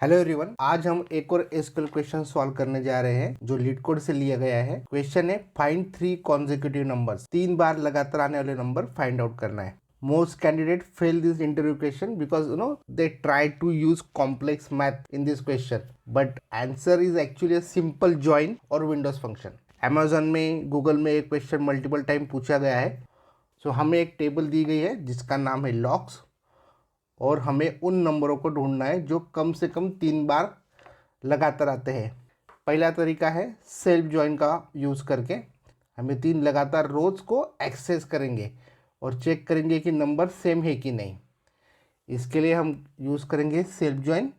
Hello everyone, आज हम एक और एसक्यूएल क्वेश्चन सॉल्व करने जा रहे हैं जो लीड कोड से लिया गया है। क्वेश्चन है फाइंड 3 कॉन्जिक्यूटिव नंबर्स। 3 बार लगातार आने वाले नंबर फाइंड आउट करना है। Most candidate fail this interview question because they try to use complex math in this question, but answer is actually a simple join और विंडोज फंक्शन। अमेजोन में, Google में एक question multiple time पूछा गया है। सो हमें एक टेबल दी गई है जिसका नाम है लॉग्स, और हमें उन नंबरों को ढूंढना है जो कम से कम 3 बार लगातार आते हैं। पहला तरीका है सेल्फ ज्वाइन का यूज़ करके हमें 3 लगातार रोज को एक्सेस करेंगे और चेक करेंगे कि नंबर सेम है कि नहीं। इसके लिए हम यूज़ करेंगे सेल्फ ज्वाइन,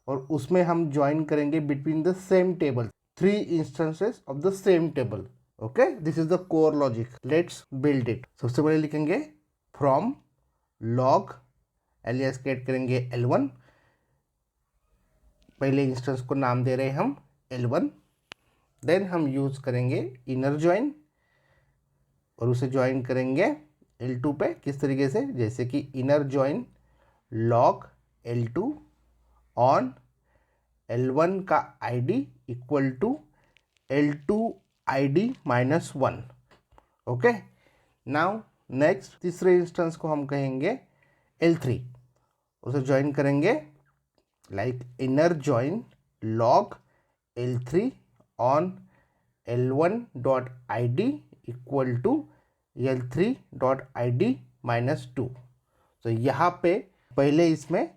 और उसमें हम ज्वाइन करेंगे between the same table 3 instances of the same table. Okay, this is the core logic. Let's build it. सबसे पहले लिखेंगे फ्रॉम लॉग, एलियास क्रिएट करेंगे L1। पहले इंस्टेंस को नाम दे रहे हैं हम L1। देन हम यूज करेंगे इनर ज्वाइन और उसे ज्वाइन करेंगे L2 पे। किस तरीके से? जैसे कि inner join log L2 on L1 का ID equal to L2 ID -1। Okay, now next तीसरे इंस्टेंस को हम कहेंगे L3, उसे ज्वाइन करेंगे like inner join log L3 on L1.id equal to L3.id -2। तो यहाँ पे पहले इसमें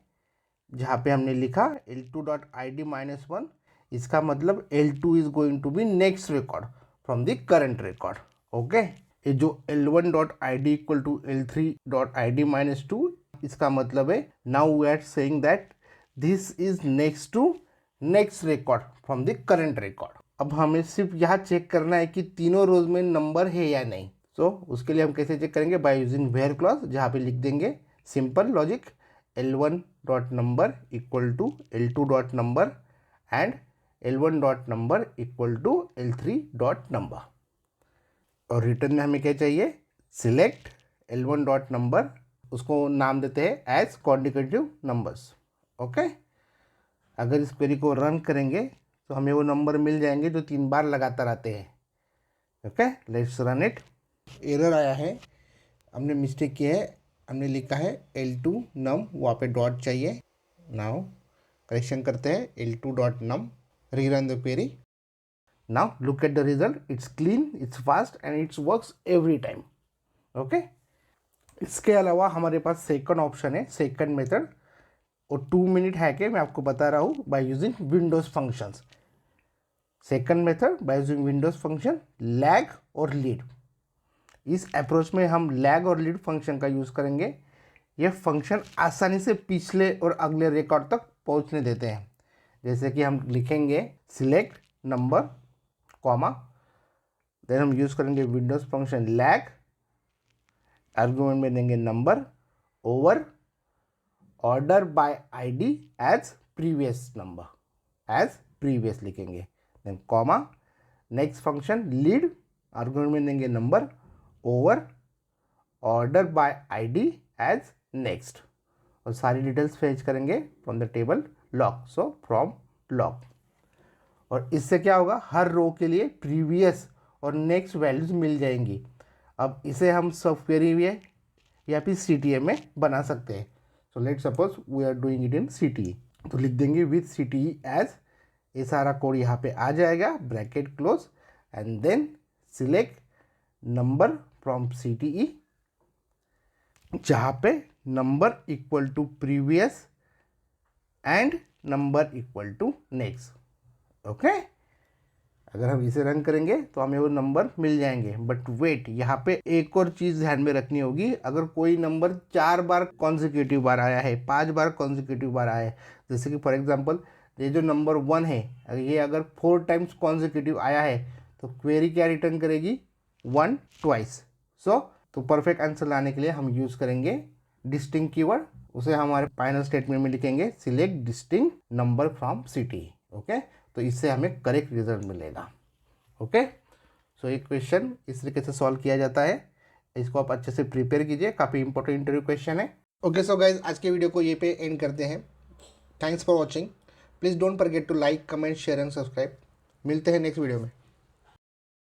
जहाँ पे हमने लिखा L2.id -1, इसका मतलब L2 is going to be next record from the current record. Okay, ये जो L1.id इक्वल टू L3.id -2, इसका मतलब है now we are saying that this is next to next record from the current record. अब हमें सिर्फ यहाँ check करना है कि तीनों रोज में नंबर है या नहीं। सो उसके लिए हम कैसे चेक करेंगे? बाय यूजिंग वेयर क्लॉज, जहाँ पे लिख देंगे simple logic L1 dot number equal to L2 dot number and L1 dot number equal to L3 dot number. और रिटर्न में हमें क्या चाहिए? सिलेक्ट L1 डॉट नंबर, उसको नाम देते हैं एज कॉन्जिक्यूटिव नंबर्स। ओके, अगर इस क्वेरी को रन करेंगे तो हमें वो नंबर मिल जाएंगे जो 3 बार लगातार आते हैं। Okay, let's run it. Error आया है, हमने मिस्टेक की है, हमने लिखा है L2 num, वहाँ पे डॉट चाहिए। नाउ करेक्शन करते हैं L2 dot num, rerun the query. Now look at the result, it's clean, it's fast and it's works every time. Okay, इसके अलावा हमारे पास सेकंड ऑप्शन है, सेकंड मेथड, और 2 मिनट है कि मैं आपको बता रहा हूँ by using Windows functions. Second method by using Windows function lag और लीड। इस अप्रोच में हम लैग और लीड फंक्शन का यूज़ करेंगे। यह फंक्शन आसानी से पिछले और अगले रिकॉर्ड तक पहुंचने देते हैं। जैसे कि हम लिखेंगे सिलेक्ट नंबर कॉमा, देन हम यूज़ करेंगे विंडोज फंक्शन लैग, आर्गुमेंट में देंगे number over order by ID as previous number, as previous लिखेंगे, then comma, next function lead, argument में देंगे number over order by ID as next, और सारी details fetch करेंगे from the table log. So from log, और इससे क्या होगा? हर रो के लिए प्रीवियस और नेक्स्ट वैल्यूज मिल जाएंगी। अब इसे हम सब क्वेरी में या फिर CTE में बना सकते हैं। So let suppose we are doing it in CTE, तो लिख देंगे विथ CTE एज, ये सारा कोड यहाँ पे आ जाएगा, bracket close, and then select number from CTE, जहाँ पे number equal to previous and number equal to next. Okay, अगर हम इसे रन करेंगे तो हमें वो नंबर मिल जाएंगे। बट वेट, यहाँ पे एक और चीज़ ध्यान में रखनी होगी। अगर कोई नंबर 4 बार कॉन्जिक्यूटिव बार आया है, 5 बार कॉन्जिक्यूटिव बार आया है, जैसे कि फॉर एग्जांपल ये जो नंबर 1 है, ये अगर 4 टाइम्स कॉन्जिक्यूटिव आया है तो क्वेरी क्या रिटर्न करेगी? 1 ट्वाइस। सो तो परफेक्ट आंसर लाने के लिए हम यूज़ करेंगे डिस्टिंक्ट कीवर्ड, उसे हमारे फाइनल स्टेटमेंट में लिखेंगे select distinct number from CTE। Okay, तो इससे हमें करेक्ट रिजल्ट मिलेगा। ओके, सो ये क्वेश्चन इस तरीके से सॉल्व किया जाता है। इसको आप अच्छे से प्रिपेयर कीजिए, काफ़ी इंपॉर्टेंट इंटरव्यू क्वेश्चन है। ओके, सो गाइज आज के वीडियो को ये पे एंड करते हैं। Thanks for watching. Please don't forget to like, comment, share and subscribe. मिलते हैं नेक्स्ट वीडियो में।